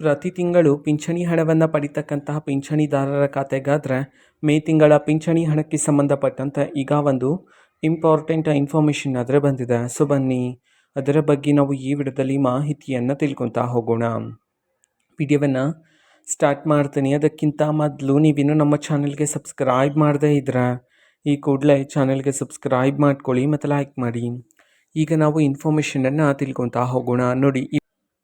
ಪ್ರತಿ ತಿಂಗಳು ಪಿಂಚಣಿ ಹಣವನ್ನು ಪಡಿತಕ್ಕಂತಹ ಪಿಂಚಣಿದಾರರ ಖಾತೆಗಾದರೆ ಮೇ ತಿಂಗಳ ಪಿಂಚಣಿ ಹಣಕ್ಕೆ ಸಂಬಂಧಪಟ್ಟಂತೆ ಈಗ ಒಂದು ಇಂಪಾರ್ಟೆಂಟ್ ಇನ್ಫಾರ್ಮೇಷನ್ ಆದರೆ ಬಂದಿದೆ. ಸೊ ಬನ್ನಿ ಅದರ ಬಗ್ಗೆ ನಾವು ಈ ವಿಡಿಯೋದಲ್ಲಿ ಮಾಹಿತಿಯನ್ನು ತಿಳ್ಕೊತಾ ಹೋಗೋಣ. ವಿಡಿಯೋವನ್ನು ಸ್ಟಾರ್ಟ್ ಮಾಡ್ತೀನಿ. ಅದಕ್ಕಿಂತ ಮೊದಲು ನೀವಿನ್ನೂ ನಮ್ಮ ಚಾನಲ್ಗೆ ಸಬ್ಸ್ಕ್ರೈಬ್ ಮಾಡದೇ ಇದ್ದರೆ ಈ ಕೂಡಲೇ ಚಾನಲ್ಗೆ ಸಬ್ಸ್ಕ್ರೈಬ್ ಮಾಡ್ಕೊಳ್ಳಿ ಮತ್ತು ಲೈಕ್ ಮಾಡಿ. ಈಗ ನಾವು ಇನ್ಫಾರ್ಮೇಷನನ್ನು ತಿಳ್ಕೊತಾ ಹೋಗೋಣ. ನೋಡಿ,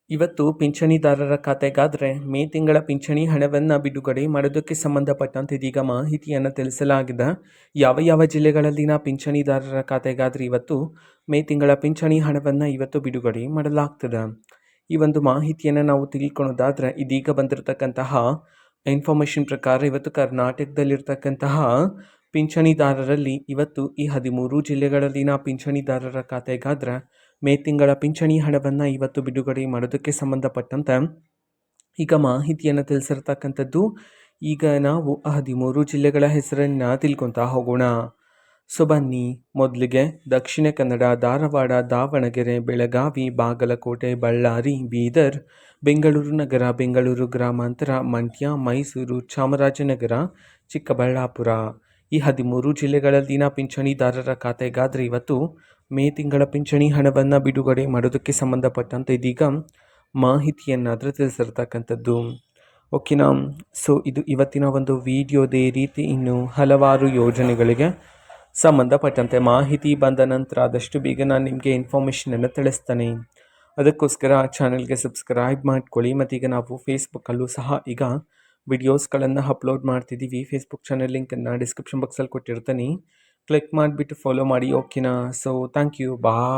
ಇವತ್ತು ಪಿಂಚಣಿದಾರರ ಖಾತೆಗಾದರೆ ಮೇ ತಿಂಗಳ ಪಿಂಚಣಿ ಹಣವನ್ನು ಬಿಡುಗಡೆ ಮಾಡೋದಕ್ಕೆ ಸಂಬಂಧಪಟ್ಟಂತೆ ಇದೀಗ ಮಾಹಿತಿಯನ್ನು ತಿಳಿಸಲಾಗಿದೆ. ಯಾವ ಯಾವ ಜಿಲ್ಲೆಗಳಲ್ಲಿನ ಪಿಂಚಣಿದಾರರ ಖಾತೆಗಾದರೆ ಇವತ್ತು ಮೇ ತಿಂಗಳ ಪಿಂಚಣಿ ಹಣವನ್ನು ಇವತ್ತು ಬಿಡುಗಡೆ ಮಾಡಲಾಗ್ತದೆ. ಈ ಒಂದು ಮಾಹಿತಿಯನ್ನು ನಾವು ತಿಳ್ಕೊಳ್ಳೋದಾದರೆ ಇದೀಗ ಬಂದಿರತಕ್ಕಂತಹ ಇನ್ಫಾರ್ಮೇಷನ್ ಪ್ರಕಾರ ಇವತ್ತು ಕರ್ನಾಟಕದಲ್ಲಿರ್ತಕ್ಕಂತಹ ಪಿಂಚಣಿದಾರರಲ್ಲಿ ಇವತ್ತು ಈ 13 ಜಿಲ್ಲೆಗಳಲ್ಲಿನ ಪಿಂಚಣಿದಾರರ ಖಾತೆಗಾದರೆ ಮೇ ತಿಂಗಳ ಪಿಂಚಣಿ ಹಣವನ್ನು ಇವತ್ತು ಬಿಡುಗಡೆ ಮಾಡೋದಕ್ಕೆ ಸಂಬಂಧಪಟ್ಟಂತೆ ಈಗ ಮಾಹಿತಿಯನ್ನು ತಿಳಿಸಿರ್ತಕ್ಕಂಥದ್ದು. ಈಗ ನಾವು 13 ಜಿಲ್ಲೆಗಳ ಹೆಸರನ್ನು ತಿಳ್ಕೊತಾ ಹೋಗೋಣ. ಸೊ ಬನ್ನಿ, ಮೊದಲಿಗೆ ದಕ್ಷಿಣ ಕನ್ನಡ, ಧಾರವಾಡ, ದಾವಣಗೆರೆ, ಬೆಳಗಾವಿ, ಬಾಗಲಕೋಟೆ, ಬಳ್ಳಾರಿ, ಬೀದರ್, ಬೆಂಗಳೂರು ನಗರ, ಬೆಂಗಳೂರು ಗ್ರಾಮಾಂತರ, ಮಂಡ್ಯ, ಮೈಸೂರು, ಚಾಮರಾಜನಗರ, ಚಿಕ್ಕಬಳ್ಳಾಪುರ ಈ 13 ಜಿಲ್ಲೆಗಳಲ್ಲಿನ ಪಿಂಚಣಿದಾರರ ಖಾತೆಗಾದರೆ ಇವತ್ತು ಮೇ ತಿಂಗಳ ಪಿಂಚಣಿ ಹಣವನ್ನು ಬಿಡುಗಡೆ ಮಾಡೋದಕ್ಕೆ ಸಂಬಂಧಪಟ್ಟಂತೆ ಇದೀಗ ಮಾಹಿತಿಯನ್ನಾದರೂ ತಿಳಿಸಿರ್ತಕ್ಕಂಥದ್ದು. ಓಕೆನಾ. ಸೊ ಇದು ಇವತ್ತಿನ ಒಂದು ವಿಡಿಯೋದೇ ರೀತಿ ಇನ್ನು ಹಲವಾರು ಯೋಜನೆಗಳಿಗೆ ಸಂಬಂಧಪಟ್ಟಂತೆ ಮಾಹಿತಿ ಬಂದ ನಂತರ ಆದಷ್ಟು ಬೇಗ ನಾನು ನಿಮಗೆ ಇನ್ಫಾರ್ಮೇಷನನ್ನು ತಿಳಿಸ್ತಾನೆ. ಅದಕ್ಕೋಸ್ಕರ ಚಾನಲ್ಗೆ ಸಬ್ಸ್ಕ್ರೈಬ್ ಮಾಡ್ಕೊಳ್ಳಿ. ಮತ್ತೀಗ ನಾವು ಫೇಸ್ಬುಕ್ಕಲ್ಲೂ ಸಹ ಈಗ ವಿಡಿಯೋಸ್ಗಳನ್ನು ಅಪ್ಲೋಡ್ ಮಾಡ್ತಿದ್ದೀವಿ. ಫೇಸ್ಬುಕ್ ಚಾನಲ್ ಲಿಂಕನ್ನು ಡಿಸ್ಕ್ರಿಪ್ಷನ್ ಬಾಕ್ಸಲ್ಲಿ ಕೊಟ್ಟಿರ್ತೀನಿ. ಕ್ಲಿಕ್ ಮಾಡಿಬಿಟ್ಟು ಫಾಲೋ ಮಾಡಿ. ಓಕೆನಾ. So thank you. ಬಾಯ್.